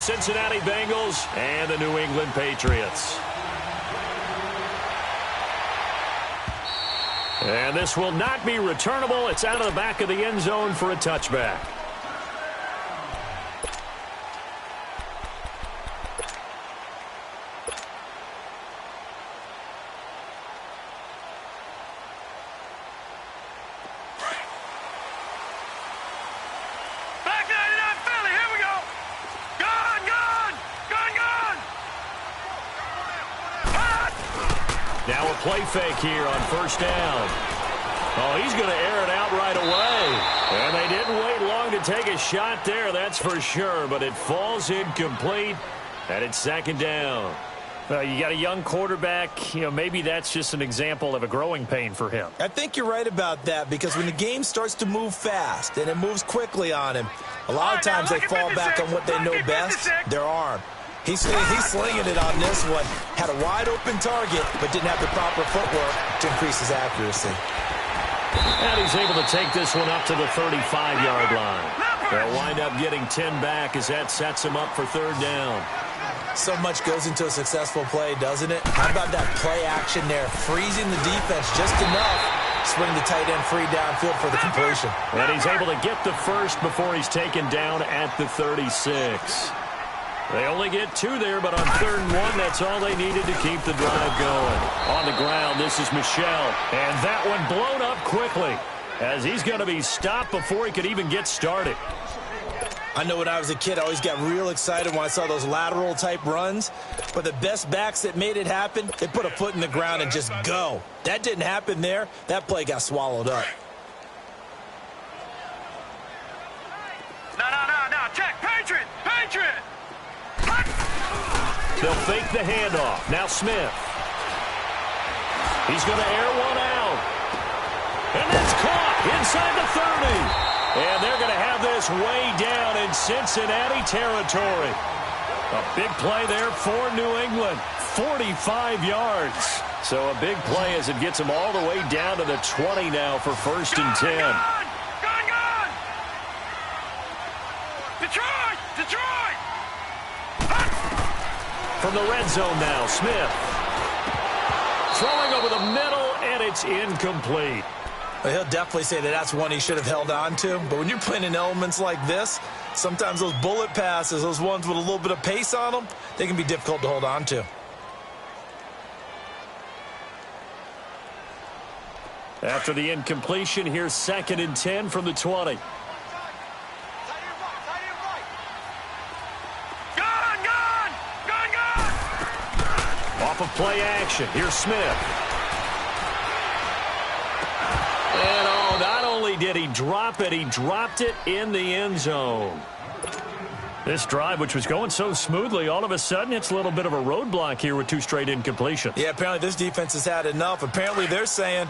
Cincinnati Bengals and the New England Patriots. And this will not be returnable. It's out of the back of the end zone for a touchback. Now a play fake here on first down. Oh, he's going to air it out right away. And they didn't wait long to take a shot there, that's for sure. But it falls incomplete, and it's second down. Well, you got a young quarterback. You know, maybe that's just an example of a growing pain for him. I think you're right about that, because when the game starts to move fast and it moves quickly on him, a lot of times they fall back on what they know best, their arm. He's slinging it on this one. Had a wide-open target, but didn't have the proper footwork to increase his accuracy. And he's able to take this one up to the 35-yard line. They'll wind up getting 10 back as that sets him up for third down. So much goes into a successful play, doesn't it? How about that play action there? Freezing the defense just enough. Swing the tight end free downfield for the completion. And he's able to get the first before he's taken down at the 36. They only get 2 there, but on 3rd and 1, that's all they needed to keep the drive going. On the ground, this is Michel. And that one blown up quickly as he's going to be stopped before he could even get started. I know when I was a kid, I always got real excited when I saw those lateral-type runs. But the best backs that made it happen, they put a foot in the ground and just go. That didn't happen there. That play got swallowed up. No. Check. Patriot. They'll fake the handoff. Now Smith. He's going to air one out. And that's caught inside the 30. And they're going to have this way down in Cincinnati territory. A big play there for New England. 45 yards. So a big play as it gets them all the way down to the 20 now for 1st and 10. Gone! Detroit! From the red zone now, Smith. Throwing over the middle, and it's incomplete. Well, he'll definitely say that that's one he should have held on to. But when you're playing in elements like this, sometimes those bullet passes, those ones with a little bit of pace on them, they can be difficult to hold on to. After the incompletion, here's 2nd and 10 from the 20. Off of play action, here's Smith. And not only did he drop it, he dropped it in the end zone. This drive, which was going so smoothly, all of a sudden it's a little bit of a roadblock here with 2 straight incompletions. Yeah, apparently this defense has had enough. Apparently they're saying,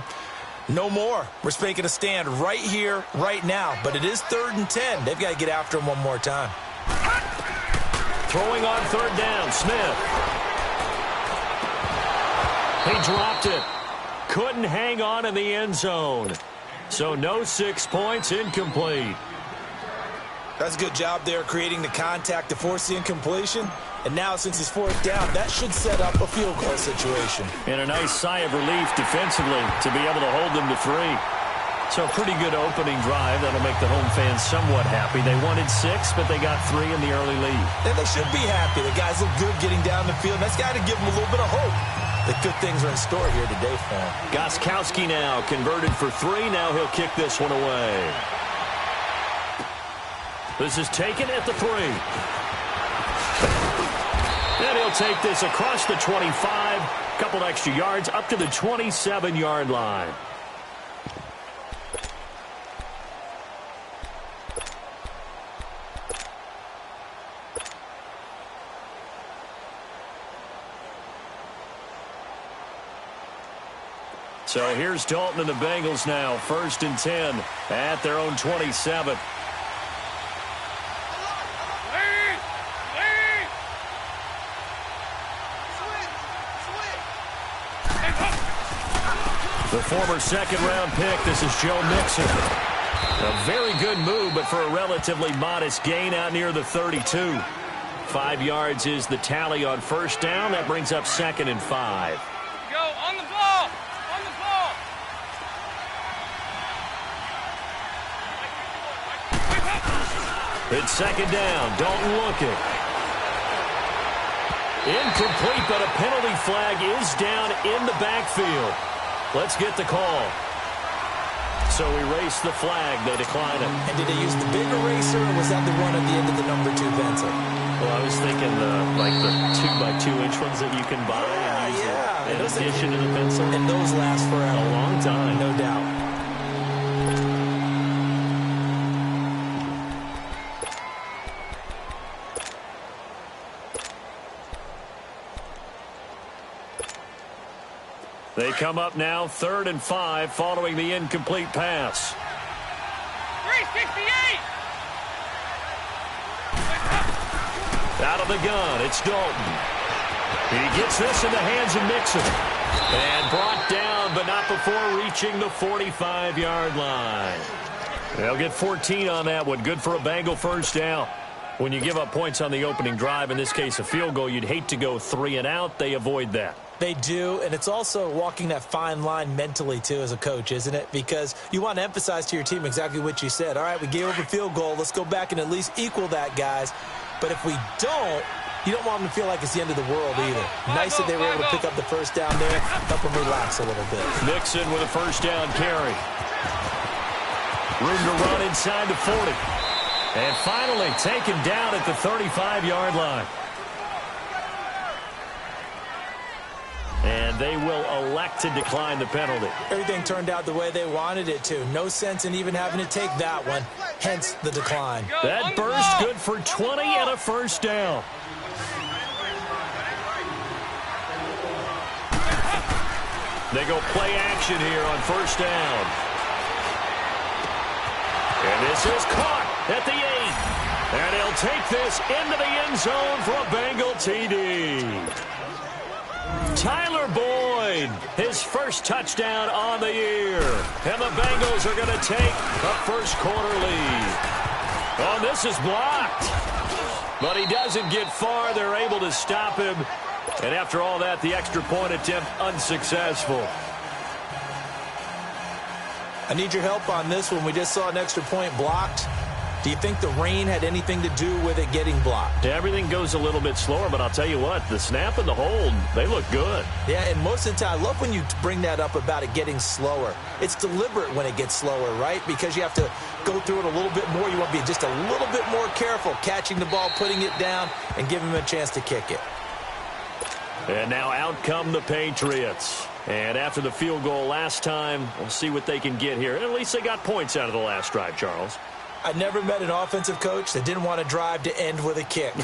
no more. We're making a stand right here, right now. But it is 3rd and 10. They've got to get after him one more time. Throwing on 3rd down, Smith. He dropped it. Couldn't hang on in the end zone. So no 6 points, incomplete. That's a good job there creating the contact to force the incompletion. And now since it's 4th down, that should set up a field goal situation. And a nice sigh of relief defensively to be able to hold them to 3. So a pretty good opening drive. That'll make the home fans somewhat happy. They wanted 6, but they got 3 in the early lead. And they should be happy. The guys look good getting down the field. That's got to give them a little bit of hope that good things are in store here today for him. Gostkowski now converted for 3. Now he'll kick this one away. This is taken at the 3. And he'll take this across the 25. Couple extra yards up to the 27-yard line. So here's Dalton and the Bengals now. 1st and 10 at their own 27. The former 2nd-round pick, this is Joe Mixon. A very good move, but for a relatively modest gain out near the 32. 5 yards is the tally on first down. That brings up 2nd and 5. Go on the ball. On the ball. It's 2nd down. Dalton looking. Incomplete, but a penalty flag is down in the backfield. Let's get the call. So erase the flag. They decline it. And did they use the big eraser, or was that the one at the end of the number 2 pencil? Well, I was thinking like the 2x2-inch ones that you can buy and use in addition to the pencil. And those last forever. A long time. No doubt. They come up now 3rd and 5 following the incomplete pass. 368. Out of the gun, it's Dalton. He gets this in the hands of Mixon. And brought down, but not before reaching the 45-yard line. They'll get 14 on that one. Good for a Bengal first down. When you give up points on the opening drive, in this case a field goal, you'd hate to go 3 and out. They avoid that. They do, and it's also walking that fine line mentally, too, as a coach, isn't it? Because you want to emphasize to your team exactly what you said. All right, we gave up a field goal. Let's go back and at least equal that, guys. But if we don't, you don't want them to feel like it's the end of the world either. Nice that they were able to pick up the first down there, help them relax a little bit. Mixon with a first down carry. Room to run inside the 40. And finally taken down at the 35-yard line. And they will elect to decline the penalty. Everything turned out the way they wanted it to. No sense in even having to take that one, hence the decline. That burst good for 20 and a first down. They go play action here on first down. And this is caught at the 8. And he'll take this into the end zone for a Bengal TD. Tyler Boyd, his first touchdown on the year. And the Bengals are going to take a first-quarter lead. Oh, this is blocked. But he doesn't get far. They're able to stop him. And after all that, the extra point attempt unsuccessful. I need your help on this one. We just saw an extra point blocked. Do you think the rain had anything to do with it getting blocked? Everything goes a little bit slower, but I'll tell you what, the snap and the hold, they look good. Yeah, and most of the time, I love when you bring that up about it getting slower. It's deliberate when it gets slower, right? Because you have to go through it a little bit more. You want to be just a little bit more careful catching the ball, putting it down, and giving him a chance to kick it. And now out come the Patriots. And after the field goal last time, we'll see what they can get here. At least they got points out of the last drive, Charles. I never met an offensive coach that didn't want to drive to end with a kick.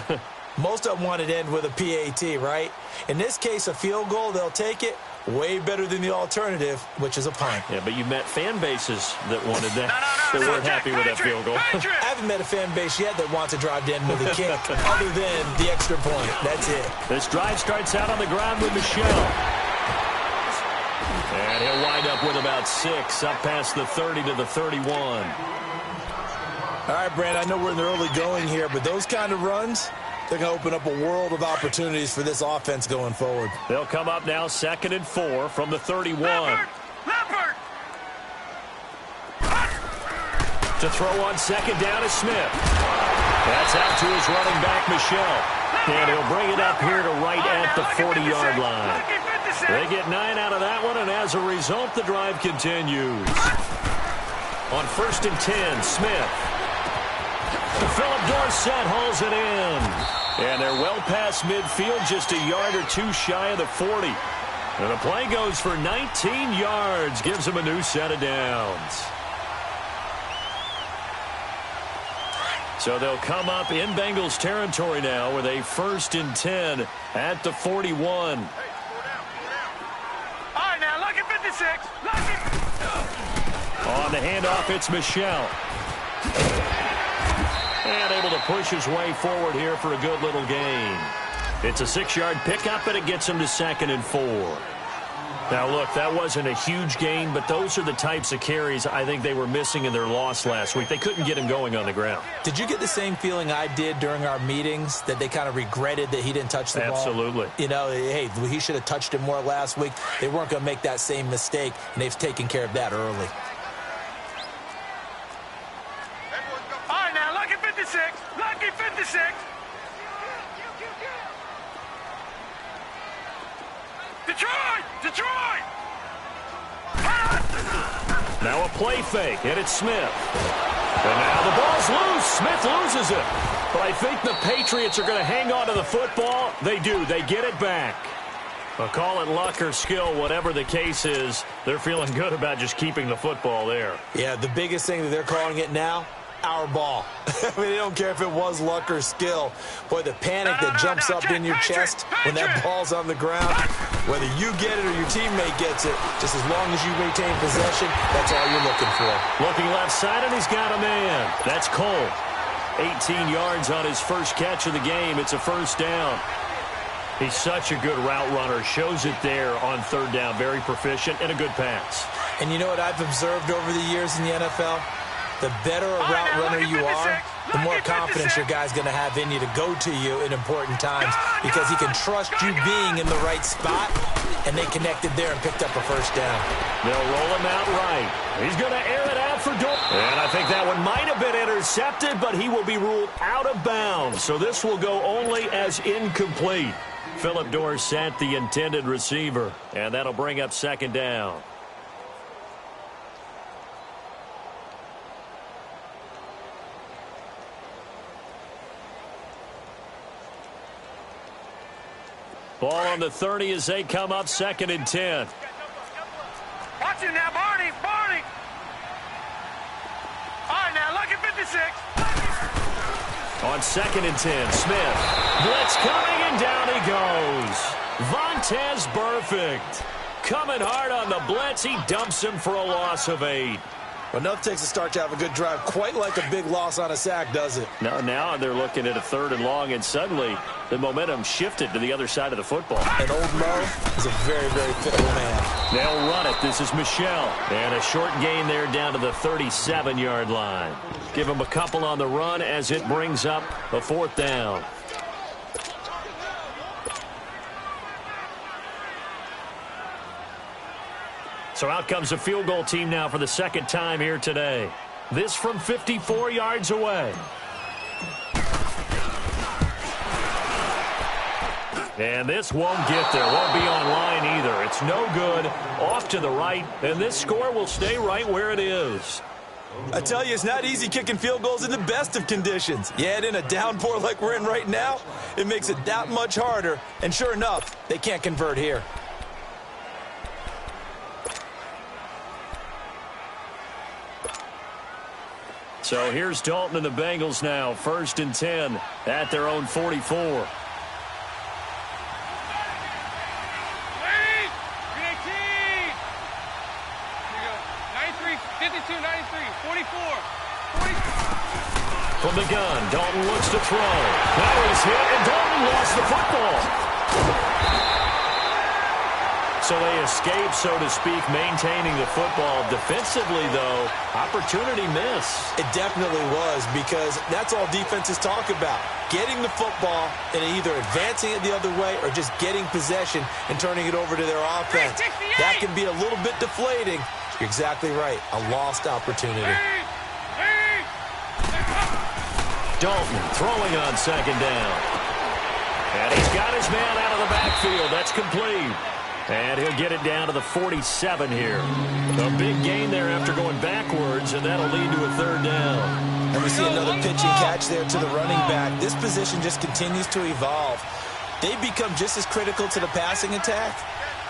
Most of them wanted to end with a PAT, right? In this case, a field goal, they'll take it. Way better than the alternative, which is a punt. Yeah, but you met fan bases that wanted that. They weren't happy with that field goal. I haven't met a fan base yet that wants to drive to end with a kick, other than the extra point. That's it. This drive starts out on the ground with Michelle. And he'll wind up with about 6, up past the 30 to the 31. All right, Brand, I know we're in the early going here, but those kind of runs, they're going to open up a world of opportunities for this offense going forward. They'll come up now 2nd and 4 from the 31. Leopard! To throw on 2nd down is Smith. That's out to his running back, Michelle. And he'll bring it up here to right at the 40-yard line. They get 9 out of that one, and as a result, the drive continues. On 1st and 10, Smith. Philip Dorsett hauls it in. And they're well past midfield, just a yard or 2 shy of the 40. And the play goes for 19 yards, gives them a new set of downs. So they'll come up in Bengals territory now with a 1st and 10 at the 41. All right, now, look at 56. Look at... On the handoff, it's Michelle. And able to push his way forward here for a good little gain. It's a 6-yard pickup, and it gets him to 2nd and 4. Now, look, that wasn't a huge gain, but those are the types of carries I think they were missing in their loss last week. They couldn't get him going on the ground. Did you get the same feeling I did during our meetings, that they kind of regretted that he didn't touch the ball? Absolutely. You know, hey, he should have touched it more last week. They weren't going to make that same mistake, and they've taken care of that early. All right, now, lucky 56. Lucky 56. Detroit! Detroit! Now a play fake, and it's Smith. And now the ball's loose. Smith loses it. But I think the Patriots are going to hang on to the football. They do. They get it back. Well, call it luck or skill, whatever the case is, they're feeling good about just keeping the football there. Yeah, the biggest thing that they're calling it now, our ball. I mean, they don't care if it was luck or skill. Boy, the panic that jumps up in your chest when that ball's on the ground, whether you get it or your teammate gets it, just as long as you maintain possession, that's all you're looking for. Looking left side, and he's got a man. That's Cole. 18 yards on his first catch of the game. It's a first down. He's such a good route runner. Shows it there on third down. Very proficient and a good pass. And you know what I've observed over the years in the NFL? The better a route runner you are, the more confidence your guy's going to have in you to go to you in important times, because he can trust you being in the right spot, and they connected there and picked up a first down. They'll roll him out right. He's going to air it out for Dorr. And I think that one might have been intercepted, but he will be ruled out of bounds. So this will go only as incomplete. Philip Dorsett, the intended receiver, and that'll bring up second down. Ball on the 30 as they come up, 2nd and 10. Watch it now, Barney. Barney. All right, now, lucky 56. On 2nd and 10, Smith. Blitz coming, and down he goes. Vontaze Burfict. Coming hard on the blitz. He dumps him for a loss of 8. Well, enough takes a start to have a good drive, quite like a big loss on a sack, does it? Now they're looking at a 3rd and long, and suddenly the momentum shifted to the other side of the football. And old Mo is a very, very fickle man. They'll run it. This is Michelle. And a short gain there down to the 37-yard line. Give him a couple on the run as it brings up a 4th down. So out comes the field goal team now for the 2nd time here today. This from 54 yards away. And this won't get there. Won't be on line either. It's no good. Off to the right. And this score will stay right where it is. I tell you, it's not easy kicking field goals in the best of conditions. You add in a downpour like we're in right now, it makes it that much harder. And sure enough, they can't convert here. So here's Dalton and the Bengals now. 1st and 10 at their own 44. From the gun, Dalton looks to throw. Now he's hit, and Dalton lost the football. So they escape, so to speak, maintaining the football. Defensively, though, opportunity miss. It definitely was, because that's all defenses talk about. Getting the football and either advancing it the other way or just getting possession and turning it over to their offense. That can be a little bit deflating. You're exactly right. A lost opportunity. Dalton throwing on 2nd down. And he's got his man out of the backfield. That's complete. And he'll get it down to the 47 here. A big gain there after going backwards, and that'll lead to a 3rd down. And we see another pitch and catch there to the running back. This position just continues to evolve. They become just as critical to the passing attack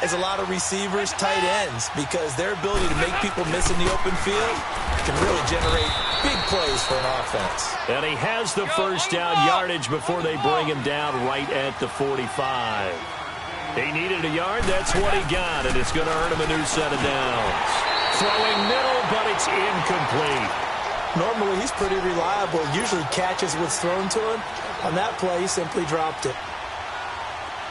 as a lot of receivers, tight ends, because their ability to make people miss in the open field can really generate big plays for an offense. And he has the first down yardage before they bring him down right at the 45. He needed a yard. That's what he got, and it's going to earn him a new set of downs. Throwing middle, but it's incomplete. Normally, he's pretty reliable. Usually catches what's thrown to him. On that play, he simply dropped it.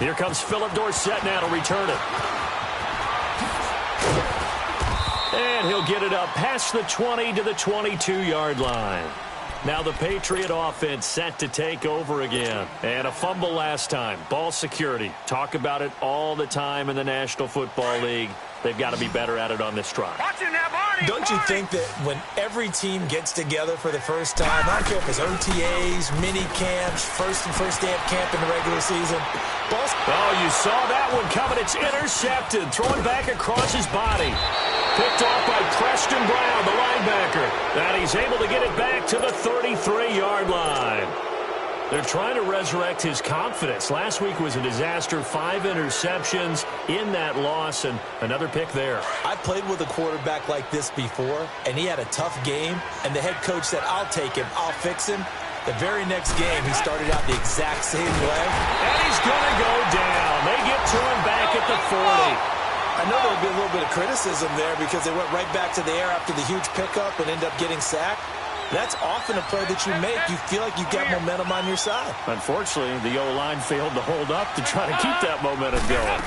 Here comes Philip Dorsett now to return it. And he'll get it up past the 20 to the 22-yard line. Now the Patriot offense set to take over again. And a fumble last time. Ball security. Talk about it all the time in the National Football League. They've got to be better at it on this drive. Don't you think that when every team gets together for the first time, I don't care if it's OTAs, mini camps, first day of camp in the regular season. Oh, you saw that one coming. It's intercepted. Throwing back across his body. Picked off by Preston Brown, the linebacker. And he's able to get it back to the 33-yard line. They're trying to resurrect his confidence. Last week was a disaster. 5 interceptions in that loss, and another pick there. I played with a quarterback like this before, and he had a tough game, and the head coach said, I'll take him, I'll fix him. The very next game, he started out the exact same way. And he's going to go down. They get to him back at the 40. I know there'll be a little bit of criticism there because they went right back to the air after the huge pickup and ended up getting sacked. That's often a play that you make. You feel like you've got momentum on your side. Unfortunately, the O-line failed to hold up to try to keep that momentum going.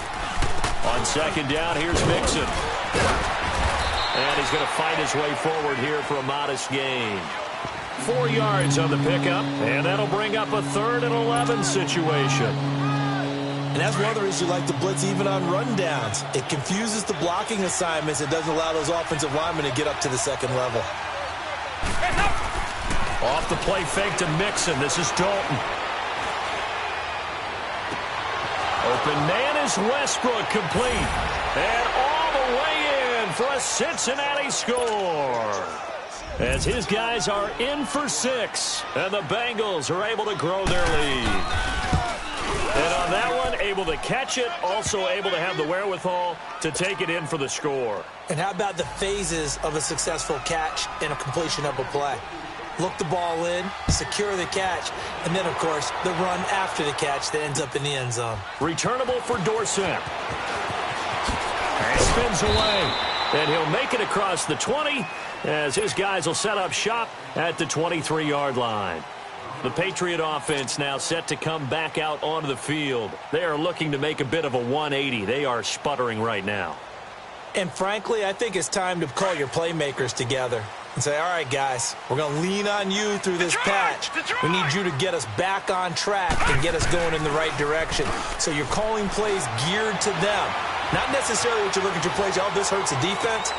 On second down, here's Mixon. And he's going to fight his way forward here for a modest gain. 4 yards on the pickup, and that'll bring up a 3rd and 11 situation. And that's one of the reasons you like to blitz even on rundowns. It confuses the blocking assignments. It doesn't allow those offensive linemen to get up to the second level. Off the play fake to Mixon. This is Dalton. Open man is Westbrook, complete. And all the way in for a Cincinnati score. As his guys are in for 6. And the Bengals are able to grow their lead. And on that one, able to catch it, also able to have the wherewithal to take it in for the score. And how about the phases of a successful catch and a completion of a play? Look the ball in, secure the catch, and then, of course, the run after the catch that ends up in the end zone. Returnable for Dorsett. And spins away. And he'll make it across the 20 as his guys will set up shop at the 23-yard line. The Patriot offense now set to come back out onto the field. They are looking to make a bit of a 180. They are sputtering right now. And frankly, I think it's time to call your playmakers together and say, all right, guys, we're going to lean on you through this patch. We need you to get us back on track and get us going in the right direction. So you're calling plays geared to them. Not necessarily what you look at your plays, oh, this hurts the defense.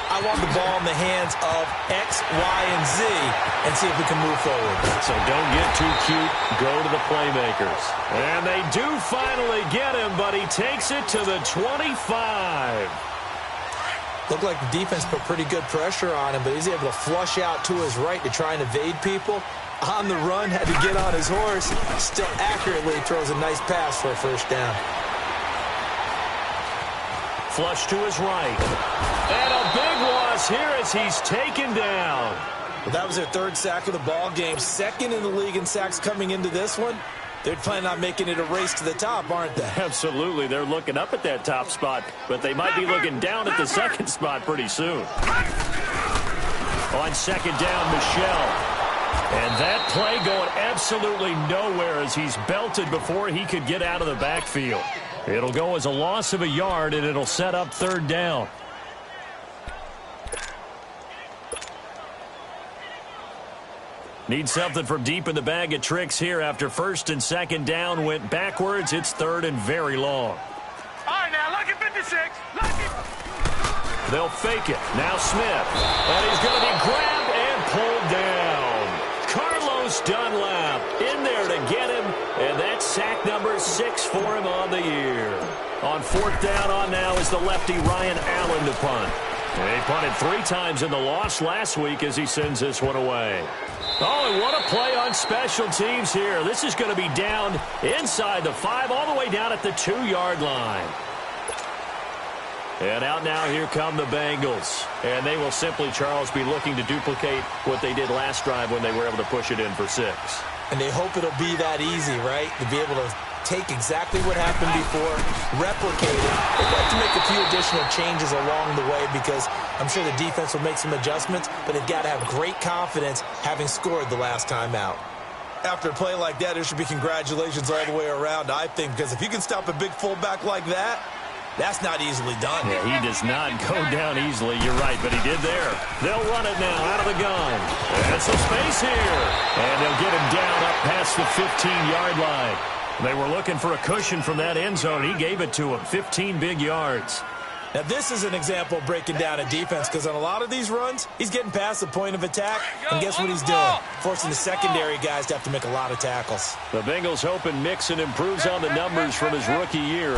I want the ball in the hands of X, Y, and Z and see if we can move forward. So don't get too cute. Go to the playmakers. And they do finally get him, but he takes it to the 25. Looked like the defense put pretty good pressure on him, but he's able to flush out to his right to try and evade people. On the run, had to get on his horse. Still accurately throws a nice pass for a first down. Flush to his right. And a big loss here as he's taken down. Well, that was their 3rd sack of the ball game. 2nd in the league in sacks coming into this one. They're planning on making it a race to the top, aren't they? Absolutely. They're looking up at that top spot, but they might be looking down at the 2nd spot pretty soon. On second down, Michel. And that play going absolutely nowhere as he's belted before he could get out of the backfield. It'll go as a loss of a yard, and it'll set up 3rd down. Need something from deep in the bag of tricks here after 1st and 2nd down went backwards. It's 3rd and very long. All right, now, look at 56. They'll fake it. Now Smith. And he's going to be grabbed and pulled down. Carlos Dunlap in there to get him. And that's sack number 6 for him on the year. On 4th down on now is the lefty Ryan Allen to punt. And he punted 3 times in the loss last week as he sends this one away. Oh, and what a play on special teams here. This is going to be down inside the 5, all the way down at the 2-yard line. And out now, here come the Bengals. And they will simply, Charles, be looking to duplicate what they did last drive when they were able to push it in for 6. And they hope it'll be that easy, right? To be able to take exactly what happened before, replicate it. They'd like to make a few additional changes along the way because I'm sure the defense will make some adjustments, but they've got to have great confidence having scored the last time out. After a play like that, there should be congratulations all the way around, I think, because if you can stop a big fullback like that, that's not easily done. Yeah, he does not go down easily. You're right, but he did there. They'll run it now out of the gun. And some space here. And they'll get him down up past the 15-yard line. They were looking for a cushion from that end zone. He gave it to him, 15 big yards. Now, this is an example of breaking down a defense because on a lot of these runs, he's getting past the point of attack, and guess what he's doing? Forcing the secondary guys to have to make a lot of tackles. The Bengals hoping Mixon improves on the numbers from his rookie year.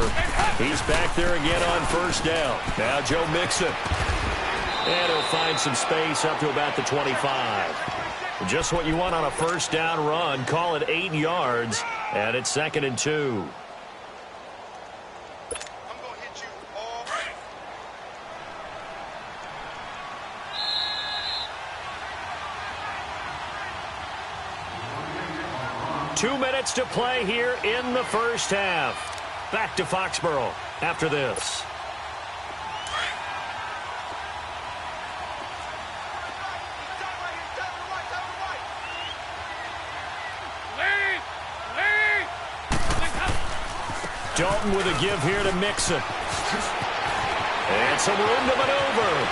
He's back there again on first down. Now Joe Mixon. And he'll find some space up to about the 25. Just what you want on a first down run. Call it 8 yards, and it's 2nd and 2. 2 minutes to play here in the first half. Back to Foxborough after this. Dalton with a give here to Mixon. And some room to maneuver.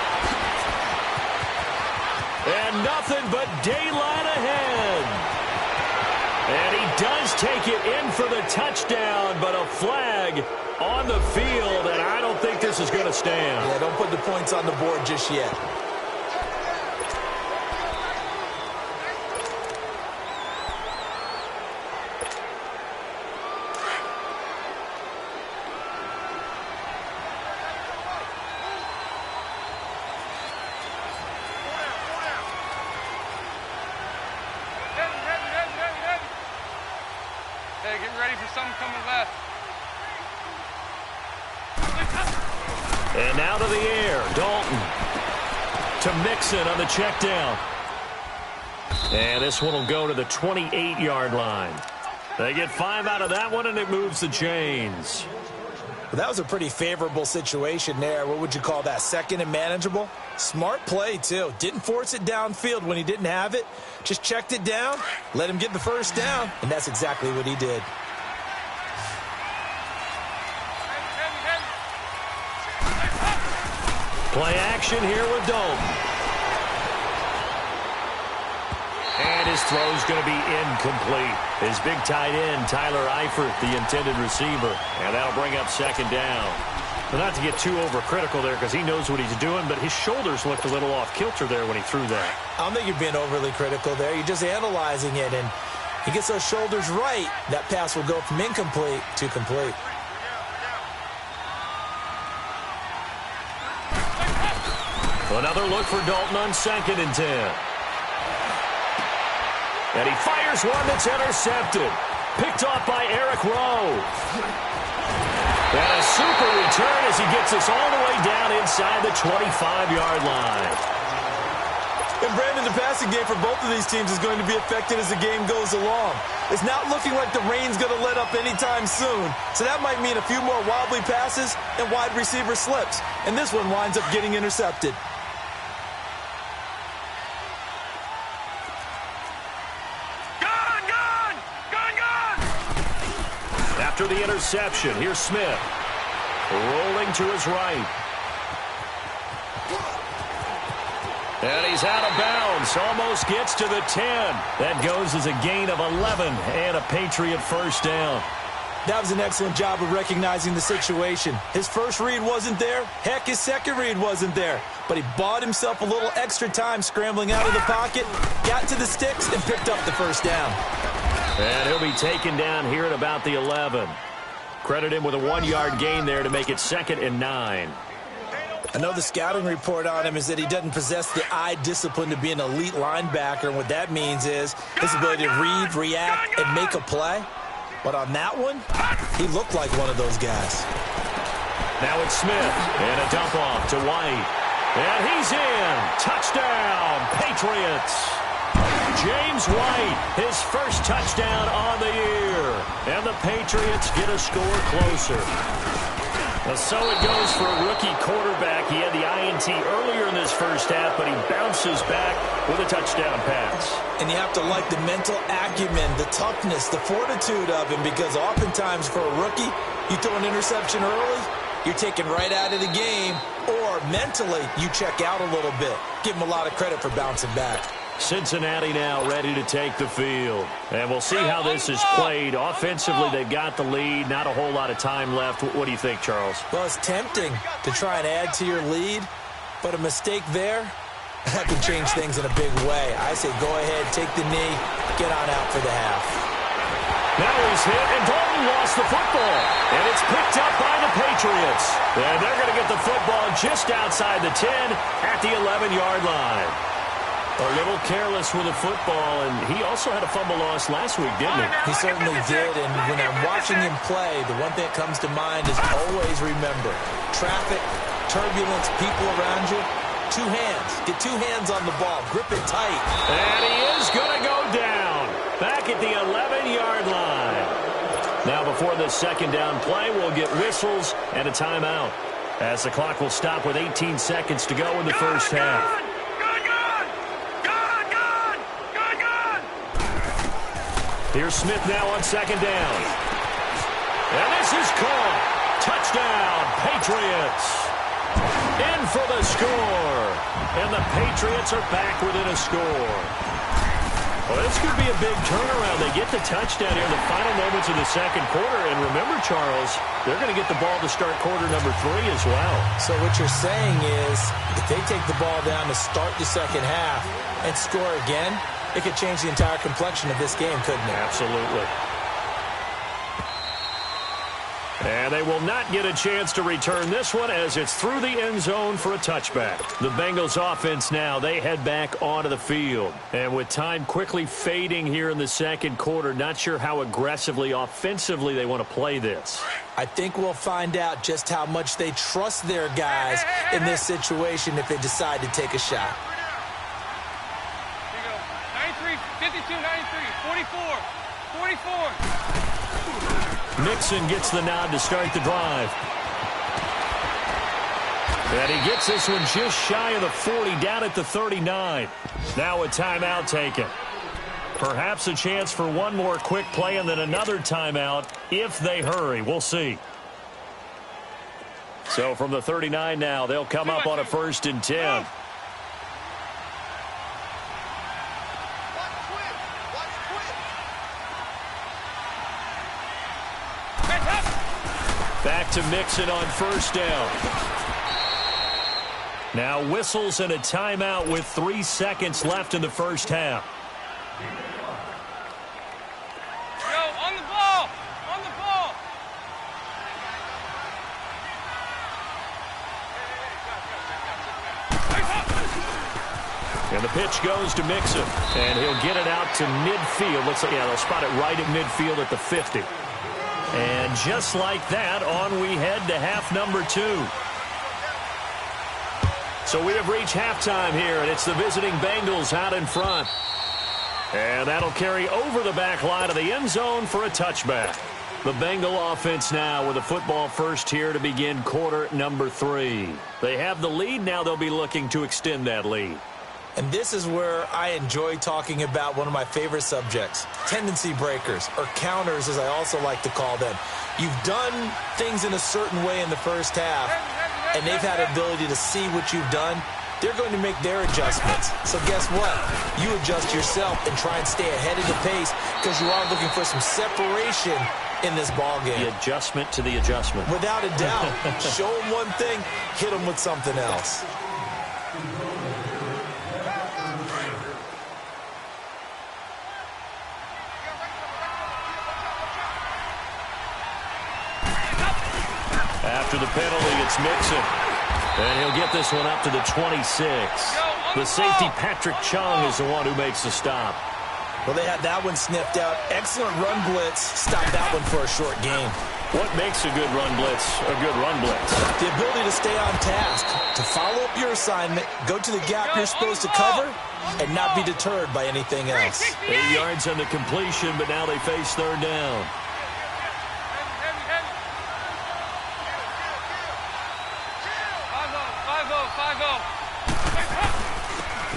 And nothing but daylight ahead. And he does take it in for the touchdown, but a flag on the field, and I don't think this is going to stand. Yeah, don't put the points on the board just yet. And now to the air, Dalton to Mixon on the check down. And this one will go to the 28-yard line. They get 5 out of that one, and it moves the chains. Well, that was a pretty favorable situation there. What would you call that? Second and manageable? Smart play, too. Didn't force it downfield when he didn't have it. Just checked it down, let him get the first down, and that's exactly what he did. Play action here with Dalton. And his throw's going to be incomplete. His big tight end, Tyler Eifert, the intended receiver. And that'll bring up 2nd down. Well, not to get too overcritical there because he knows what he's doing, but his shoulders looked a little off kilter there when he threw that. I don't think you're being overly critical there. You're just analyzing it, and he gets those shoulders right. That pass will go from incomplete to complete. Another look for Dalton on 2nd and 10. And he fires one that's intercepted. Picked off by Eric Rowe. And a super return as he gets us all the way down inside the 25-yard line. And Brandon, the passing game for both of these teams is going to be affected as the game goes along. It's not looking like the rain's going to let up anytime soon. So that might mean a few more wobbly passes and wide receiver slips. And this one winds up getting intercepted. After the interception, here's Smith. Rolling to his right. And he's out of bounds. Almost gets to the 10. That goes as a gain of 11 and a Patriot first down. That was an excellent job of recognizing the situation. His first read wasn't there. Heck, his second read wasn't there. But he bought himself a little extra time scrambling out of the pocket, got to the sticks, and picked up the first down. And he'll be taken down here at about the 11. Credit him with a 1-yard gain there to make it 2nd and 9. I know the scouting report on him is that he doesn't possess the eye discipline to be an elite linebacker. And what that means is his ability to read, react, and make a play. But on that one, he looked like one of those guys. Now it's Smith, and a dump off to White. And he's in. Touchdown, Patriots. James White, his first touchdown on the year. And the Patriots get a score closer. Well, so it goes for a rookie quarterback. He had the INT earlier in this first half, but he bounces back with a touchdown pass. And you have to like the mental acumen, the toughness, the fortitude of him, because oftentimes for a rookie, you throw an interception early, you're taken right out of the game, or mentally you check out a little bit. Give him a lot of credit for bouncing back. Cincinnati now ready to take the field. And we'll see how this is played. Offensively, they've got the lead. Not a whole lot of time left. What do you think, Charles? Well, it's tempting to try and add to your lead, but a mistake there, that can change things in a big way. I say go ahead, take the knee, get on out for the half. Now he's hit, and Dalton lost the football. And it's picked up by the Patriots. And they're going to get the football just outside the 10 at the 11-yard line. A little careless with the football, and he also had a fumble loss last week, didn't he? He certainly did, and when I'm watching him play, the one thing that comes to mind is always remember, traffic, turbulence, people around you, two hands. Get two hands on the ball. Grip it tight. And he is going to go down back at the 11-yard line. Now, before this second down play, we'll get whistles and a timeout, as the clock will stop with 18 seconds to go in the first half. Here's Smith now on second down. And this is caught. Touchdown, Patriots. In for the score. And the Patriots are back within a score. Well, this could be a big turnaround. They get the touchdown here in the final moments of the second quarter. And remember, Charles, they're going to get the ball to start quarter number 3 as well. So what you're saying is, if they take the ball down to start the second half and score again, it could change the entire complexion of this game, couldn't it? Absolutely. And they will not get a chance to return this one as it's through the end zone for a touchback. The Bengals offense now, they head back onto the field. And with time quickly fading here in the second quarter, not sure how aggressively, offensively they want to play this. I think we'll find out just how much they trust their guys in this situation if they decide to take a shot. 52, 93, 44, 44. Nixon gets the nod to start the drive. And he gets this one just shy of the 40, down at the 39. Now a timeout taken. Perhaps a chance for one more quick play and then another timeout if they hurry. We'll see. So from the 39 now, they'll come up on a 1st and 10. Back to Mixon on 1st down. Now whistles and a timeout with 3 seconds left in the first half. Yo, on the ball! On the ball! And the pitch goes to Mixon. And he'll get it out to midfield. Looks like, yeah, they'll spot it right at midfield at the 50. And just like that, on we head to half number 2. So we have reached halftime here, and it's the visiting Bengals out in front. And that'll carry over the back line of the end zone for a touchback. The Bengal offense now with a football first here to begin quarter number 3. They have the lead. Now they'll be looking to extend that lead. And this is where I enjoy talking about one of my favorite subjects, tendency breakers, or counters as I also like to call them. You've done things in a certain way in the first half, and they've had an ability to see what you've done. They're going to make their adjustments. So guess what? You adjust yourself and try and stay ahead of the pace because you are looking for some separation in this ball game. The adjustment to the adjustment. Without a doubt. Show them one thing, hit them with something else. After the penalty, it's Mixon. And he'll get this one up to the 26. The safety, Patrick Chung, is the one who makes the stop. Well, they had that one sniffed out. Excellent run blitz. Stop that one for a short gain. What makes a good run blitz a good run blitz? The ability to stay on task, to follow up your assignment, go to the gap you're supposed to cover, and not be deterred by anything else. 8 yards on the completion, but now they face third down.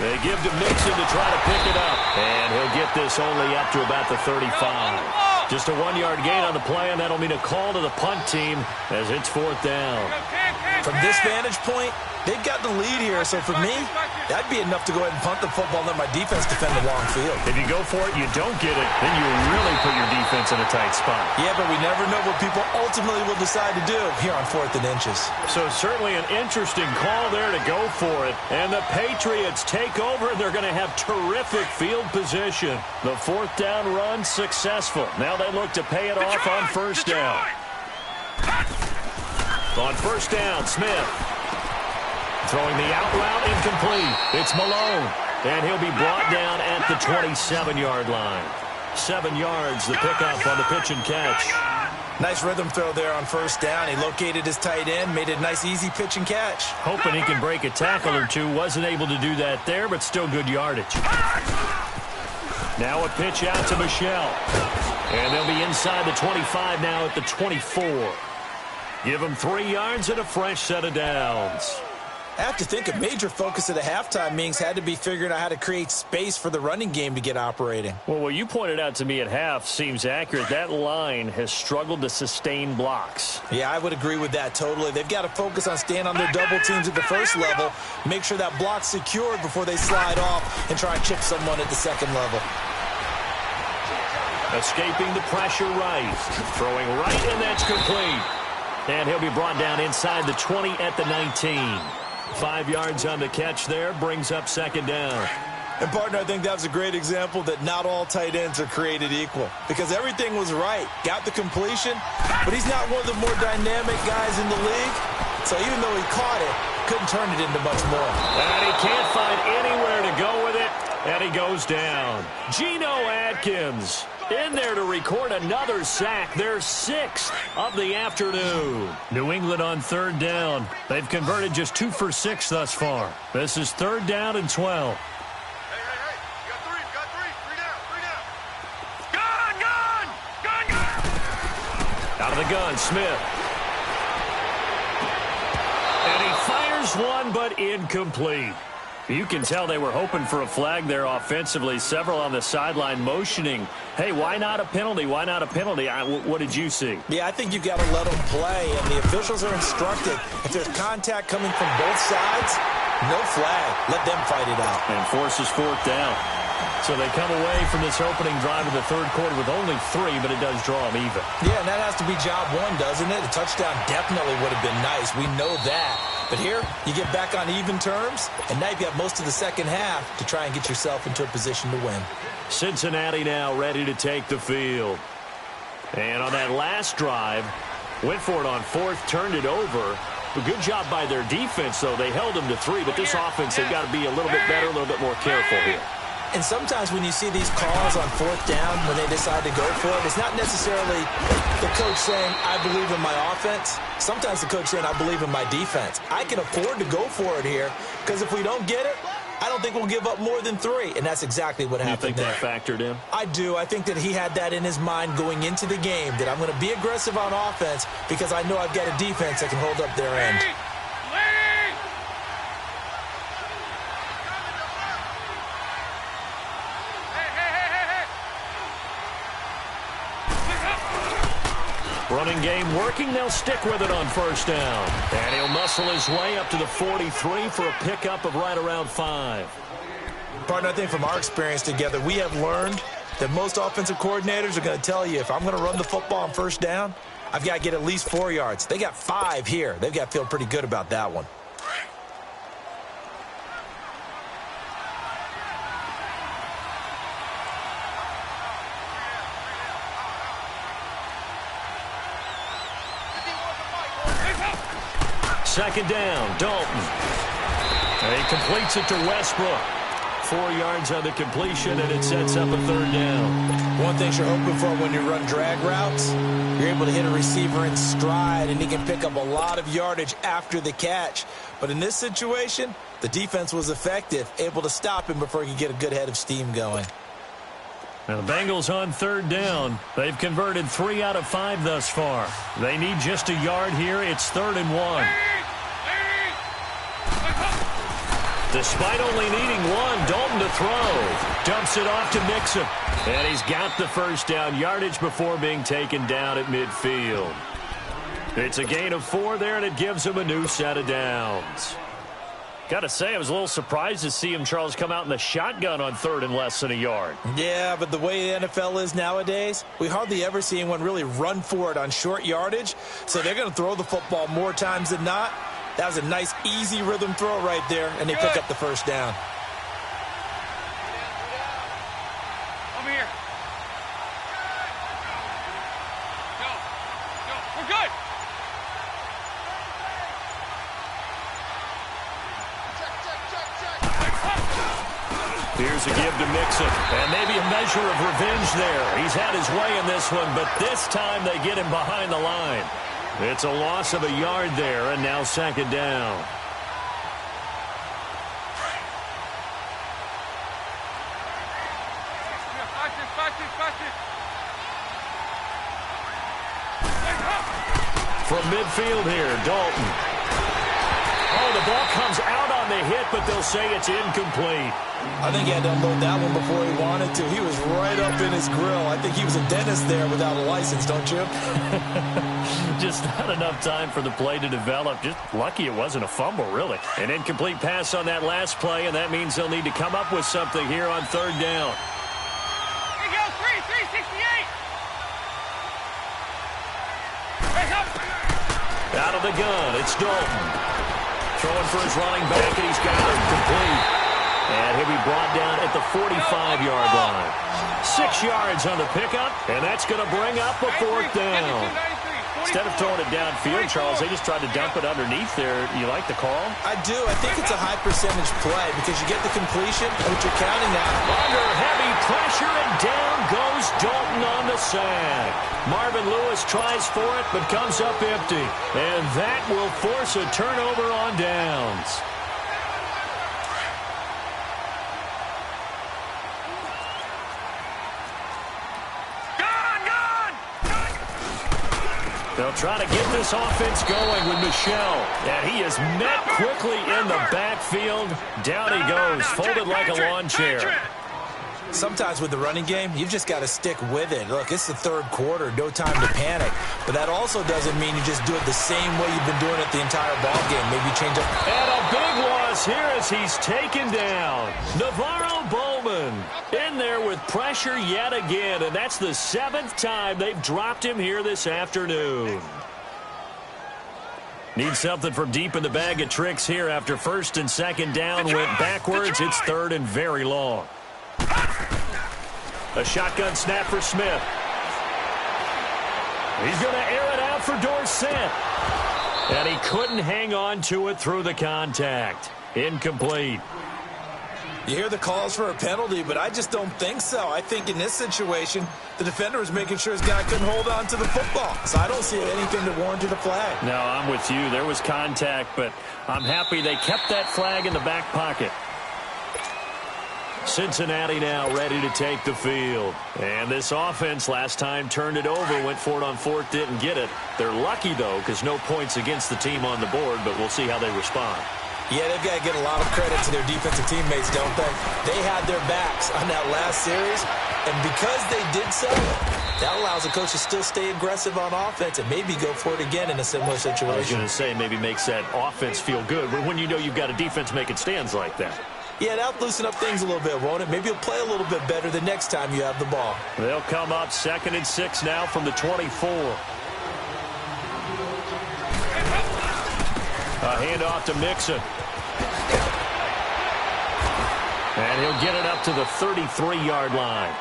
They give to Mixon to try to pick it up. And he'll get this only up to about the 35. Just a 1-yard gain on the play, and that'll mean a call to the punt team as it's 4th down. From this vantage point, they've got the lead here, so for me, that'd be enough to go ahead and punt the football and let my defense defend the long field. If you go for it, you don't get it, then you really put your defense in a tight spot. Yeah, but we never know what people ultimately will decide to do here on 4th and inches. So certainly an interesting call there to go for it. And the Patriots take over, and they're going to have terrific field position. The 4th down run successful. Now they look to pay it off on 1st down. On 1st down, Smith. Throwing the out route incomplete. It's Malone. And he'll be brought down at the 27-yard line. 7 yards, the pickup on the pitch and catch. Nice rhythm throw there on 1st down. He located his tight end, made it a nice, easy pitch and catch. Hoping he can break a tackle or two. Wasn't able to do that there, but still good yardage. Now a pitch out to Michel. And they'll be inside the 25 now at the 24. Give him 3 yards and a fresh set of downs. I have to think a major focus of the halftime meetings had to be figuring out how to create space for the running game to get operating. Well, what you pointed out to me at half seems accurate. That line has struggled to sustain blocks. Yeah, I would agree with that totally. They've got to focus on staying on their double teams at the first level, make sure that block's secured before they slide off and try and chip someone at the second level. Escaping the pressure right. Throwing right, and that's complete. And he'll be brought down inside the 20 at the 19. 5 yards on the catch there, brings up 2nd down. And, partner, I think that was a great example that not all tight ends are created equal because everything was right. Got the completion, but he's not one of the more dynamic guys in the league. So even though he caught it, couldn't turn it into much more. And he can't find anywhere to go with it, and he goes down. Geno Atkins in there to record another sack, their 6th of the afternoon. New England on 3rd down. They've converted just 2 for 6 thus far. This is 3rd down and 12. Hey, you got three down. Gun. Out of the gun, Smith. And he fires one, but incomplete. You can tell they were hoping for a flag there offensively. Several on the sideline motioning, hey, why not a penalty? Why not a penalty? What did you see? Yeah, I think you've got to let them play, and the officials are instructed. If there's contact coming from both sides, no flag. Let them fight it out. And forces 4th down. So they come away from this opening drive of the 3rd quarter with only 3, but it does draw them even. Yeah, and that has to be job 1, doesn't it? A touchdown definitely would have been nice. We know that. But here, you get back on even terms, and now you've got most of the second half to try and get yourself into a position to win. Cincinnati now ready to take the field. And on that last drive, went for it on 4th, turned it over. A good job by their defense, though. They held them to 3, but this offense, they've got to be a little bit better, a little bit more careful here. And sometimes when you see these calls on 4th down, when they decide to go for it, it's not necessarily the coach saying, I believe in my offense. Sometimes the coach saying, I believe in my defense. I can afford to go for it here because if we don't get it, I don't think we'll give up more than 3. And that's exactly what happened there. You think that factored in? I do. I think that he had that in his mind going into the game, that I'm going to be aggressive on offense because I know I've got a defense that can hold up their end. Running game working. They'll stick with it on 1st down. And he'll muscle his way up to the 43 for a pickup of right around 5. Partner, I think from our experience together, we have learned that most offensive coordinators are going to tell you, if I'm going to run the football on 1st down, I've got to get at least 4 yards. They got 5 here. They've got to feel pretty good about that one. Second down, Dalton. And he completes it to Westbrook. 4 yards on the completion, and it sets up a 3rd down. One thing you're hoping for when you run drag routes, you're able to hit a receiver in stride, and he can pick up a lot of yardage after the catch. But in this situation, the defense was effective, able to stop him before he could get a good head of steam going. Now the Bengals on 3rd down. They've converted 3 out of 5 thus far. They need just a yard here. It's 3rd and 1. Despite only needing one, Dalton to throw. Dumps it off to Mixon. And he's got the first down, yardage before being taken down at midfield. It's a gain of 4 there, and it gives him a new set of downs. Got to say, I was a little surprised to see him, Charles, come out in the shotgun on 3rd and less than a yard. Yeah, but the way the NFL is nowadays, we hardly ever see anyone really run for it on short yardage. So they're going to throw the football more times than not. That was a nice, easy rhythm throw right there, and they pick up the first down. Over here. Go. We're good. Here's a give to Mixon, and maybe a measure of revenge there. He's had his way in this one, but this time they get him behind the line. It's a loss of a yard there, and now 2nd down. From midfield here, Dalton. Oh, the ball comes out on the hit, but they'll say it's incomplete. I think he had to unload that one before he wanted to. He was right up in his grill. I think he was a dentist there without a license, don't you? Just not enough time for the play to develop. Just lucky it wasn't a fumble, really. An incomplete pass on that last play, and that means they'll need to come up with something here on 3rd down. Here you go, 368. Out of the gun, it's Dalton. Throwing for his running back, and he's got it complete. And he'll be brought down at the 45-yard line. 6 yards on the pickup, and that's going to bring up a 4th down. Instead of throwing it downfield, Charles, they just tried to dump it underneath there. You like the call? I do. I think it's a high percentage play because you get the completion, which you're counting on. Under heavy pressure, and down goes Dalton on the sack. Marvin Lewis tries for it, but comes up empty. And that will force a turnover on downs. They'll try to get this offense going with Michel. And he is met quickly in the backfield. Down he goes, folded like a lawn chair. Sometimes with the running game, you've just got to stick with it. Look, it's the 3rd quarter, no time to panic. But that also doesn't mean you just do it the same way you've been doing it the entire ball game. Maybe change up. And a big loss here as he's taken down. Navarro Bowman in there with pressure yet again. And that's the 7th time they've dropped him here this afternoon. Need something from deep in the bag of tricks here after 1st and 2nd down went backwards. It's 3rd and very long. A shotgun snap for Smith. He's going to air it out for Dorsett. And he couldn't hang on to it through the contact. Incomplete. You hear the calls for a penalty, but I just don't think so. I think in this situation, the defender was making sure his guy couldn't hold on to the football. So I don't see anything that warranted a flag. No, I'm with you. There was contact, but I'm happy they kept that flag in the back pocket. Cincinnati now ready to take the field. And this offense last time turned it over, went for it on 4th, didn't get it. They're lucky, though, because no points against the team on the board, but we'll see how they respond. Yeah, they've got to get a lot of credit to their defensive teammates, don't they? They had their backs on that last series, and because they did so, that allows the coach to still stay aggressive on offense and maybe go for it again in a similar situation. I was going to say maybe makes that offense feel good when you know you've got a defense making stands like that. Yeah, that'll loosen up things a little bit, won't it? Maybe you'll play a little bit better the next time you have the ball. They'll come up 2nd and 6 now from the 24. A handoff to Mixon. And he'll get it up to the 33-yard line.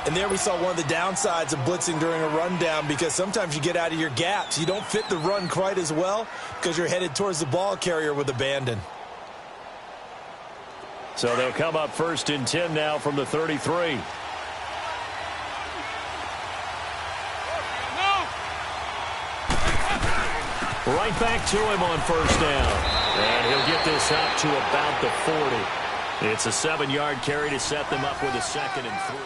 And there we saw one of the downsides of blitzing during a rundown because sometimes you get out of your gaps. You don't fit the run quite as well because you're headed towards the ball carrier with abandon. So they'll come up 1st and 10 now from the 33. Right back to him on 1st down. And he'll get this up to about the 40. It's a 7-yard carry to set them up with a 2nd and 3.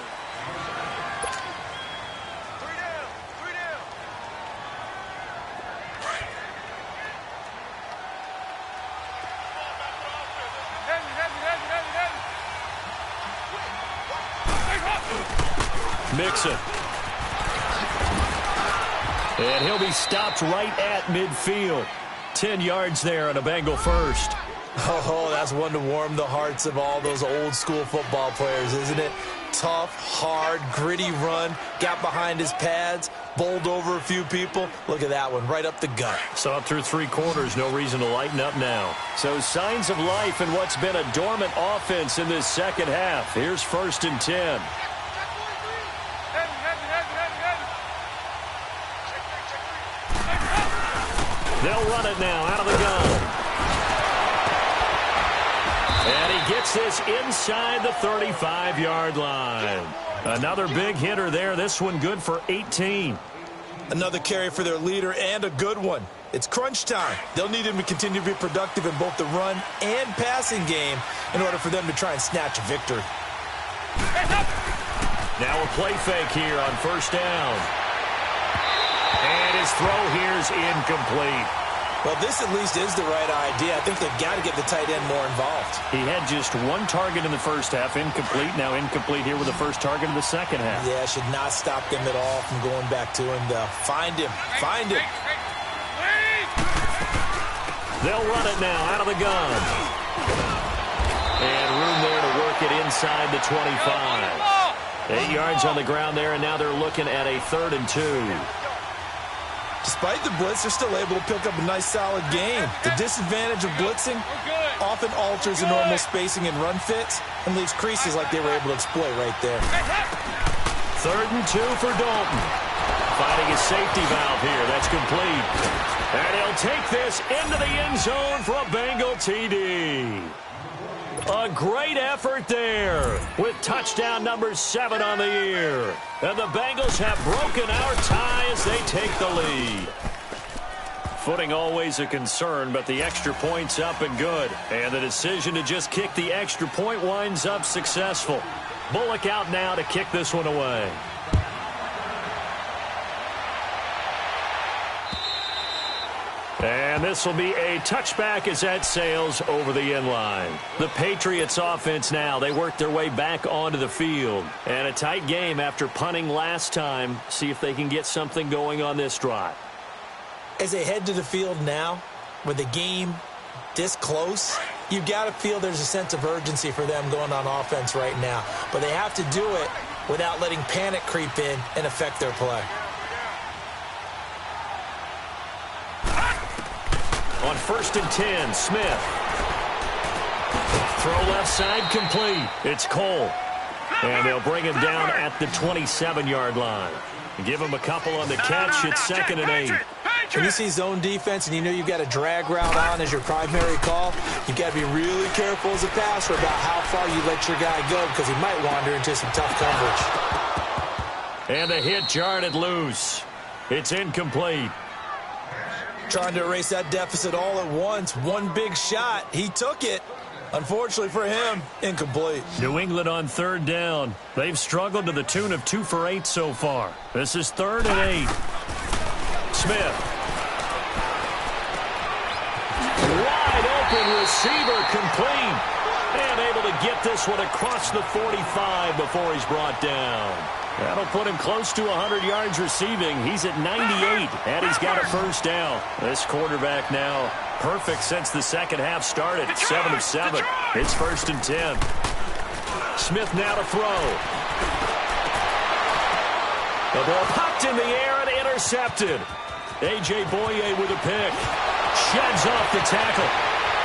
Mixon. And he'll be stopped right at midfield. 10 yards there on a Bengal first. Oh, that's one to warm the hearts of all those old-school football players, isn't it? Tough, hard, gritty run, got behind his pads, bowled over a few people. Look at that one, right up the gut. So up through 3 quarters, no reason to lighten up now. So signs of life in what's been a dormant offense in this second half. Here's 1st and 10. They'll run it now out of the gun. And he gets this inside the 35-yard line. Another big hitter there. This one good for 18. Another carry for their leader and a good one. It's crunch time. They'll need him to continue to be productive in both the run and passing game in order for them to try and snatch a victory. Now a play fake here on 1st down. And his throw here is incomplete. Well, this at least is the right idea. I think they've got to get the tight end more involved. He had just 1 target in the first half, incomplete. Now incomplete here with the first target in the second half. Yeah, should not stop them at all from going back to him. Find him. Find him. They'll run it now out of the gun. And room there to work it inside the 25. 8 yards on the ground there, and now they're looking at a 3rd and 2. Despite the blitz, they're still able to pick up a nice, solid game. The disadvantage of blitzing often alters the normal spacing and run fits and leaves creases like they were able to exploit right there. 3rd and 2 for Dalton. Finding his safety valve here. That's complete. And he'll take this into the end zone for a Bengal TD. A great effort there with touchdown number 7 on the year. And the Bengals have broken our tie as they take the lead. Footing always a concern, but the extra point's up and good. And the decision to just kick the extra point winds up successful. Bullock out now to kick this one away. And this will be a touchback as that sails over the end line. The Patriots offense now, they work their way back onto the field. And a tight game after punting last time. See if they can get something going on this drive. As they head to the field now, with the game this close, you've got to feel there's a sense of urgency for them going on offense right now. But they have to do it without letting panic creep in and affect their play. On 1st and 10, Smith. Throw left side complete. It's Cole. And they'll bring him down at the 27-yard line. Give him a couple on the catch. It's 2nd and 8. When you see zone defense and you know you've got a drag route on as your primary call, you've got to be really careful as a passer about how far you let your guy go because he might wander into some tough coverage. And the hit jarred loose. It's incomplete. Trying to erase that deficit all at once. One big shot. He took it. Unfortunately for him, incomplete. New England on 3rd down. They've struggled to the tune of 2 for 8 so far. This is 3rd and 8. Smith. Wide open receiver complete. And able to get this one across the 45 before he's brought down. That'll put him close to 100 yards receiving. He's at 98, and he's got a 1st down. This quarterback now perfect since the second half started. 7 of 7. It's 1st and 10. Smith now to throw. The ball popped in the air and intercepted. A.J. Boye with a pick. Sheds off the tackle.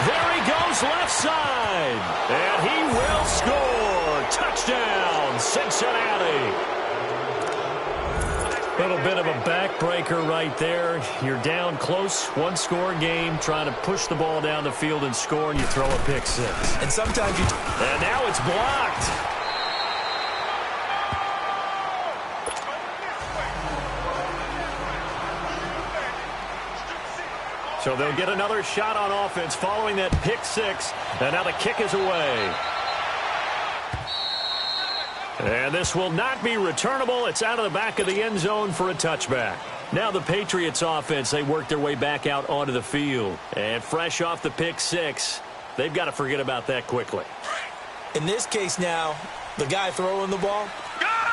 There he goes left side. And he will score. Touchdown, Cincinnati. Little bit of a backbreaker right there. You're down close, 1-score game, trying to push the ball down the field and score, and you throw a pick 6. And sometimes you... And now it's blocked. So they'll get another shot on offense following that pick 6, and now the kick is away. And this will not be returnable. It's out of the back of the end zone for a touchback. Now the Patriots offense, they work their way back out onto the field. And fresh off the pick 6, they've got to forget about that quickly. In this case now, the guy throwing the ball,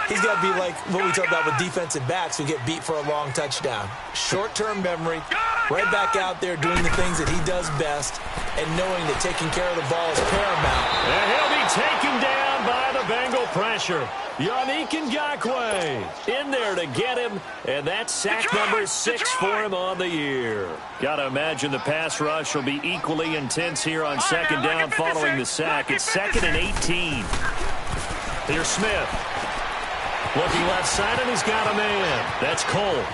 He's got to be like what we talked about with defensive backs who get beat for a long touchdown. Short-term memory, right back out there doing the things that he does best, and knowing that taking care of the ball is paramount. And he'll be taken down by the Bengal pressure. Yannick Ngakoue in there to get him, and that's sack number 6 for him on the year. Got to imagine the pass rush will be equally intense here on second down following the sack. It's 2nd and 18. Here's Smith. Looking left side, and he's got a man. That's Cole.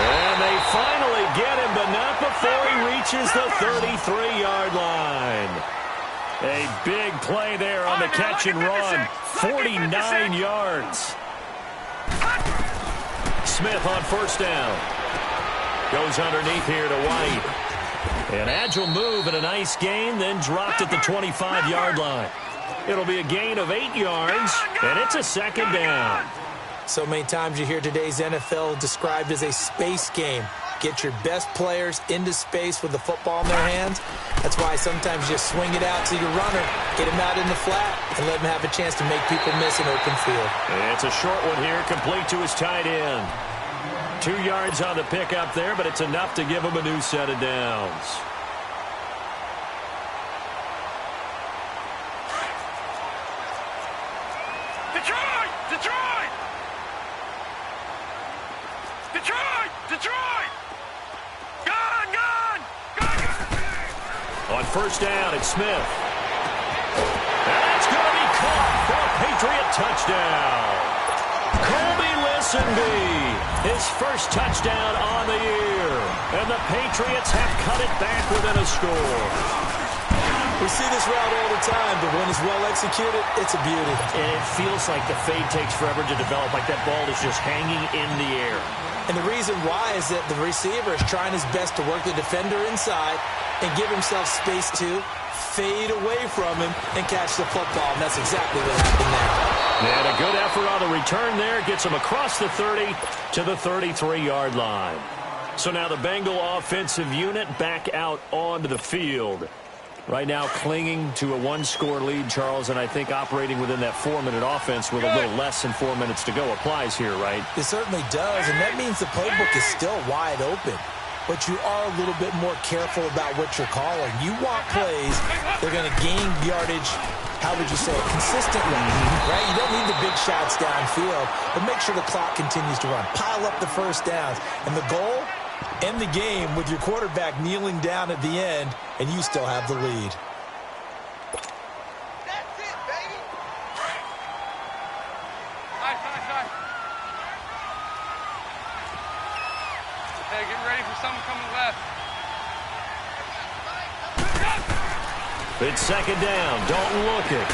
And they finally get him, but not before he reaches the 33-yard line. A big play there on the catch and run. 49 yards. Smith on first down. Goes underneath here to White. An agile move and a nice gain, then dropped at the 25-yard line. It'll be a gain of 8 yards, and it's a 2nd down. So many times you hear today's NFL described as a space game. Get your best players into space with the football in their hands. That's why sometimes you just swing it out to your runner, get him out in the flat, and let him have a chance to make people miss an open field. It's a short one here, complete to his tight end. 2 yards on the pickup there, but it's enough to give him a new set of downs. Detroit! Detroit! Detroit! Detroit! Gone! Gone! Gone! Gone! On first down, it's Smith. And that's going to be caught for a Patriot touchdown. Colby Listenby, his first touchdown on the year. And the Patriots have cut it back within a score. We see this route all the time, but when it's well executed, it's a beauty. And it feels like the fade takes forever to develop, like that ball is just hanging in the air. And the reason why is that the receiver is trying his best to work the defender inside and give himself space to fade away from him and catch the football. And that's exactly what happened there. And a good effort on the return there. Gets him across the 30 to the 33-yard line. So now the Bengal offensive unit back out onto the field. Right now clinging to a one-score lead, Charles, and I think operating within that 4-minute offense with a little less than 4 minutes to go applies here, right? It certainly does, and that means the playbook is still wide open. But you are a little bit more careful about what you're calling. You want plays that are going to gain yardage, how would you say it, consistently, right? You don't need the big shots downfield, but make sure the clock continues to run. Pile up the first downs. And the goal? End the game with your quarterback kneeling down at the end, and you still have the lead. That's it, baby! Nice. Hey, get ready for something coming left. It's second down. Don't look it.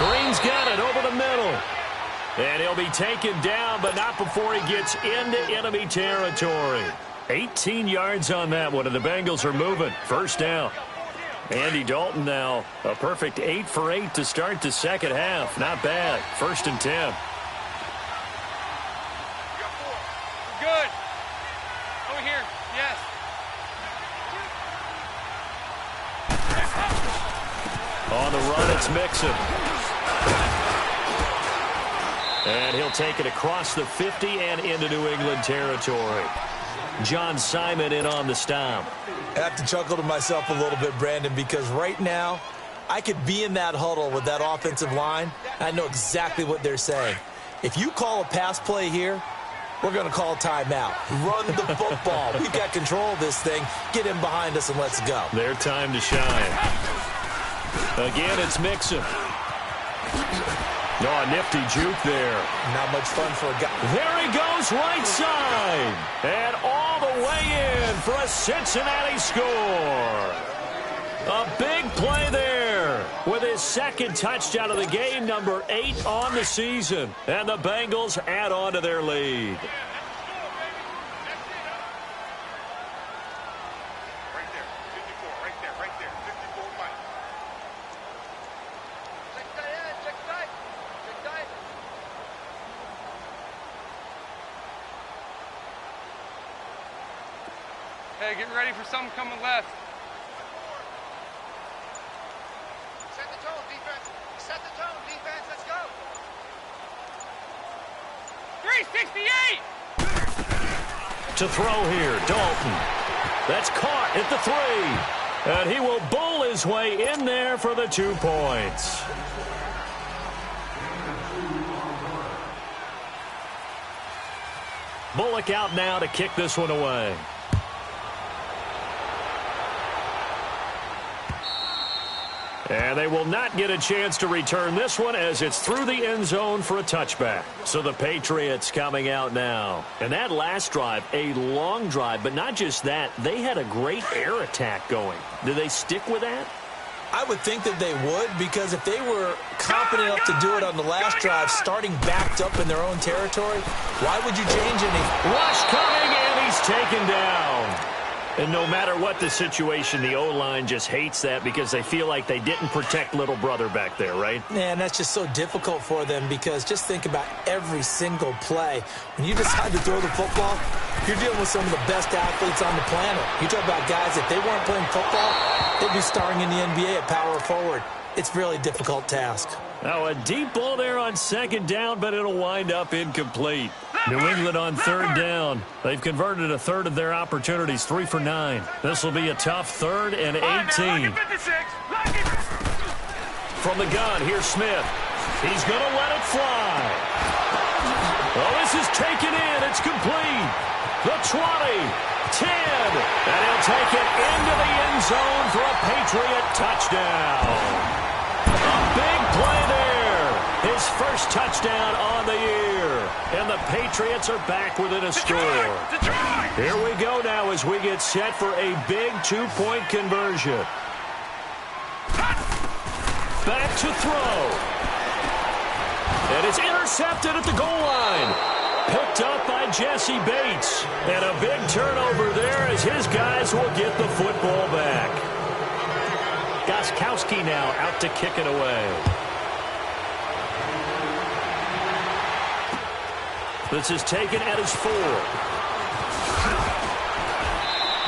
Green's got it over the middle. And he'll be taken down, but not before he gets into enemy territory. 18 yards on that one, and the Bengals are moving. First down. Andy Dalton now a perfect 8 for 8 to start the second half. Not bad. 1st and 10. Good. Over here. Yes. On the run, it's Mixon. And he'll take it across the 50 and into New England territory. John Simon in on the stop. I have to chuckle to myself a little bit, Brandon, because right now I could be in that huddle with that offensive line. I know exactly what they're saying. If you call a pass play here, we're going to call timeout. Run the football. We've got control of this thing. Get him behind us and let's go. Their time to shine. Again, it's Mixon. No, a nifty juke there. Not much fun for a guy. There he goes, right side. And all the way in for a Cincinnati score. A big play there with his second touchdown of the game, number 8 on the season. And the Bengals add on to their lead. Hey, get ready for something coming left. Set the tone, defense. Set the tone. 368! To throw here, Dalton. That's caught at the 3. And he will bowl his way in there for the 2 points. Bullock out now to kick this one away. And they will not get a chance to return this one as it's through the end zone for a touchback. So the Patriots coming out now. And that last drive, a long drive, but not just that. They had a great air attack going. Do they stick with that? I would think that they would, because if they were confident enough to do it on the last drive, starting backed up in their own territory, why would you change anything? Rush coming, and he's taken down. And no matter what the situation, the O-line just hates that because they feel like they didn't protect little brother back there, right? Man, that's just so difficult for them, because just think about every single play. When you decide to throw the football, you're dealing with some of the best athletes on the planet. You talk about guys, if they weren't playing football, they'd be starring in the NBA at power forward. It's a really difficult task. Now a deep ball there on second down, but it'll wind up incomplete. New England on third down. They've converted a third of their opportunities, 3 for 9. This will be a tough 3rd and 18. From the gun, here's Smith. He's going to let it fly. Oh, this is taken in. It's complete. The 20, 10, and he'll take it into the end zone for a Patriot touchdown. A big play there. His first touchdown on the year. And the Patriots are back within a score. Here we go now as we get set for a big 2-point conversion. Back to throw. And it's intercepted at the goal line. Picked up by Jesse Bates. And a big turnover there as his guys will get the football back. Gostkowski now out to kick it away. This is taken at his 4.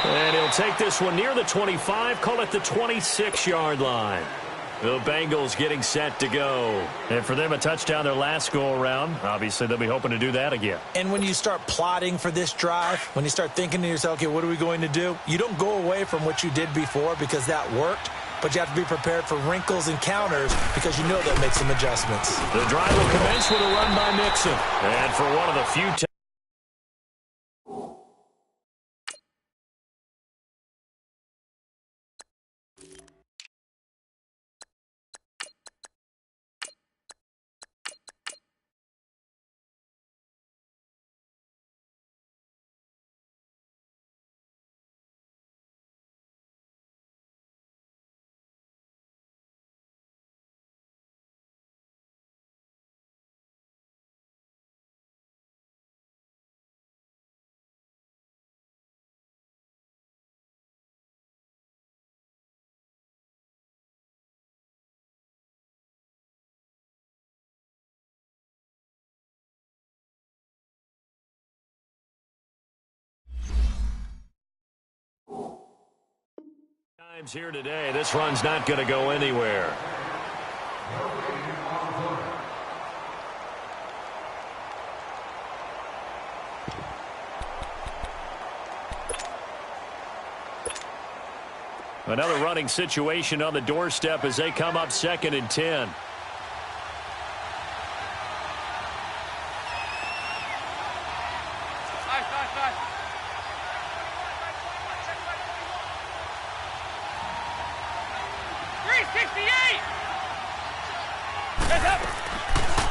And he'll take this one near the 25, call it the 26-yard line. The Bengals getting set to go. And for them, a touchdown their last go-around. Obviously, they'll be hoping to do that again. And when you start plotting for this drive, when you start thinking to yourself, okay, what are we going to do? You don't go away from what you did before because that worked. But you have to be prepared for wrinkles and counters because you know they'll make some adjustments. The drive will commence with a run by Mixon. And for one of the few times here today, this run's not going to go anywhere. Another running situation on the doorstep as they come up 2nd and 10.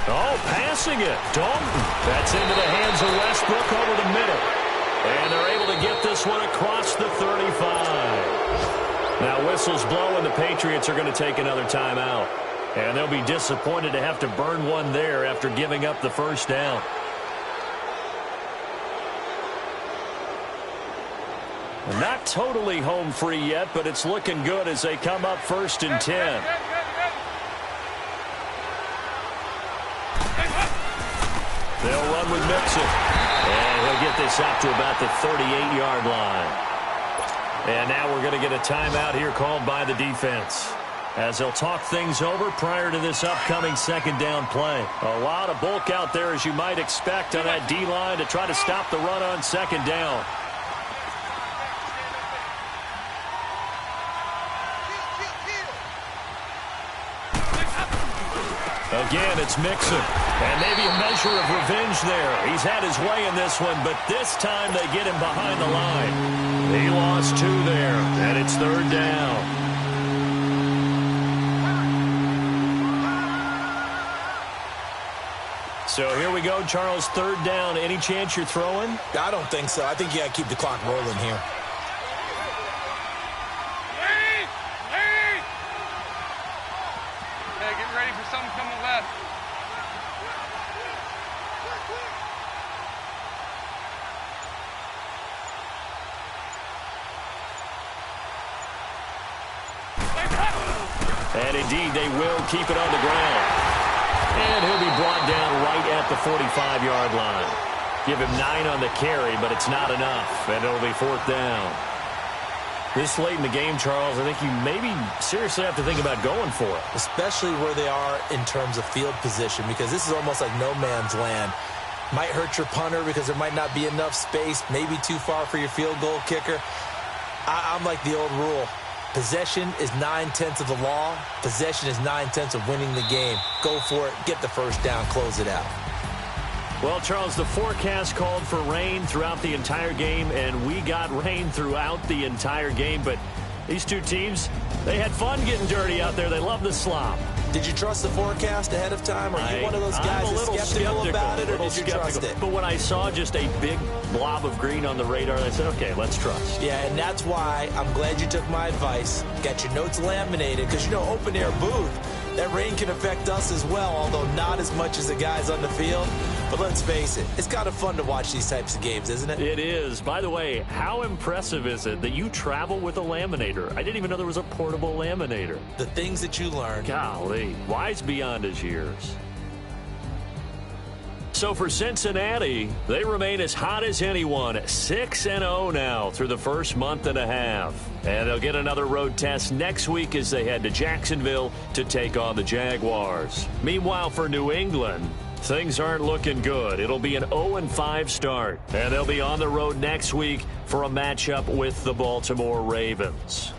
Oh, passing it. Dalton. That's into the hands of Westbrook over the middle. And they're able to get this one across the 35. Now whistles blow and the Patriots are going to take another timeout. And they'll be disappointed to have to burn one there after giving up the first down. Not totally home free yet, but it's looking good as they come up 1st and 10. They'll run with Mixon. And he'll get this out to about the 38-yard line. And now we're going to get a timeout here called by the defense. as they'll talk things over prior to this upcoming second down play. A lot of bulk out there, as you might expect, on that D-line to try to stop the run on second down. Again, it's Mixon. And maybe a measure of revenge there. He's had his way in this one, but this time they get him behind the line. He lost 2 there, and it's third down. So here we go, Charles, third down. Any chance you're throwing? I don't think so. I think you got to keep the clock rolling here. Hey, get ready for something coming left. And indeed, they will keep it on the ground. And he'll be brought down right at the 45-yard line. Give him 9 on the carry, but it's not enough, and it'll be fourth down. This late in the game, Charles, I think you maybe seriously have to think about going for it. Especially where they are in terms of field position, because this is almost like no man's land. Might hurt your punter because there might not be enough space, maybe too far for your field goal kicker. I'm like the old rule. Possession is 9/10 of the law. Possession is 9/10 of winning the game. Go for it. Get the first down. Close it out. Well, Charles, the forecast called for rain throughout the entire game, and we got rain throughout the entire game. But these two teams, they had fun getting dirty out there. They love the slop. Did you trust the forecast ahead of time? Or are you one of those guys that's skeptical about it, or did you trust it? But when I saw just a big blob of green on the radar, I said, okay, let's trust. Yeah, and that's why I'm glad you took my advice. Got your notes laminated, because, you know, open-air booth, that rain can affect us as well, although not as much as the guys on the field. But let's face it, it's kind of fun to watch these types of games, isn't it? It is. By the way, how impressive is it that you travel with a laminator? I didn't even know there was a portable laminator. The things that you learn. Golly, wise beyond his years. So for Cincinnati, they remain as hot as anyone, 6-0 now through the first month and a half. And they'll get another road test next week as they head to Jacksonville to take on the Jaguars. Meanwhile, for New England, things aren't looking good. It'll be an 0-5 start, and they'll be on the road next week for a matchup with the Baltimore Ravens.